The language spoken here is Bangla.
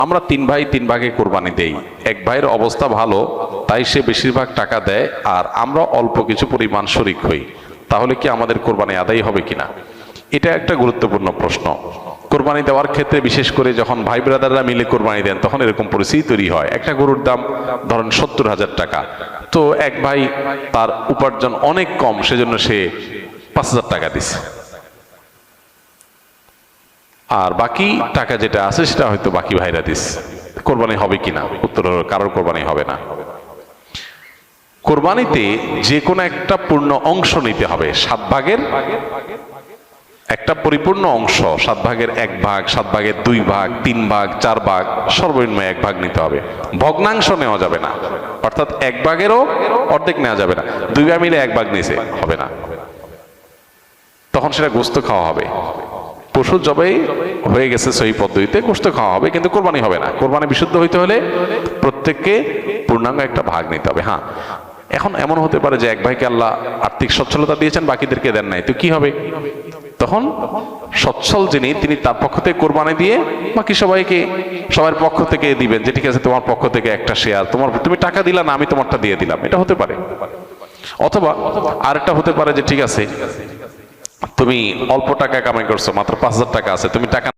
আমরা তিন ভাই তিন ভাগে কোরবানি দেই। এক ভাইয়ের অবস্থা ভালো, তাই সে বেশিরভাগ টাকা দেয়, আর আমরা অল্প কিছু পরিমাণ শরিক হই। তাহলে কি আমাদের কোরবানি আদায় হবে কিনা? এটা একটা গুরুত্বপূর্ণ প্রশ্ন। কোরবানি দেওয়ার ক্ষেত্রে বিশেষ করে যখন ভাই ব্রাদাররা মিলে কোরবানি দেন, তখন এরকম পরিস্থিতি তৈরি হয়। একটা গরুর দাম ধরেন 70,000 টাকা, তো এক ভাই তার উপার্জন অনেক কম, সেজন্য সে 5,000 টাকা দিছে, আর বাকি টাকা যেটা আছে সেটা হয়তো বাকি ভাইরা দিস। কোরবানি হবে কিনা? উত্তর হলো কারোর কোরবানি হবে না। কোরবানিতে যে কোনো একটা পূর্ণ অংশ নিতে হবে। 7 ভাগের একটা পরিপূর্ণ অংশ, 7 ভাগের 1 ভাগ, 7 ভাগের 2 ভাগ, 3 ভাগ, 4 ভাগ, সর্বনিম্ন 1 ভাগ নিতে হবে। ভগ্নাংশ নেওয়া যাবে না, অর্থাৎ 1 ভাগেরও অর্ধেক নেওয়া যাবে না। 2 ভাই মিলে 1 ভাগ নিয়েছে, হবে না, তখন সেটা গোস্ত খাওয়া হবে। পশু জবাই হয়ে গেছে সহি পদ্ধতিতে, গোস্ত খাওয়া হবে, কিন্তু কোরবানি হবে না। কোরবানি বিশুদ্ধ হইতে হলে প্রত্যেককে পূর্ণাঙ্গ একটা ভাগ নিতে হবে। হ্যাঁ, এখন এমন হতে পারে যে এক ভাইকে আল্লাহ আর্থিক সচ্ছলতা দিয়েছেন, বাকিদেরকে দেন নাই, তো কি হবে? তখন সচ্ছল যিনি, তিনি তার পক্ষ থেকে কোরবানি দিয়ে বাকি সবাইকে সবার পক্ষ থেকে দিবেন, যে ঠিক আছে তোমার পক্ষ থেকে একটা শেয়ার, তুমি টাকা দিলা না, আমি তোমারটা দিয়ে দিলাম, এটা হতে পারে। অথবা আরেকটা হতে পারে যে ঠিক আছে তুমি অল্প টাকা কামাই করছো, মাত্র 5,000 টাকা আছে, তুমি টাকা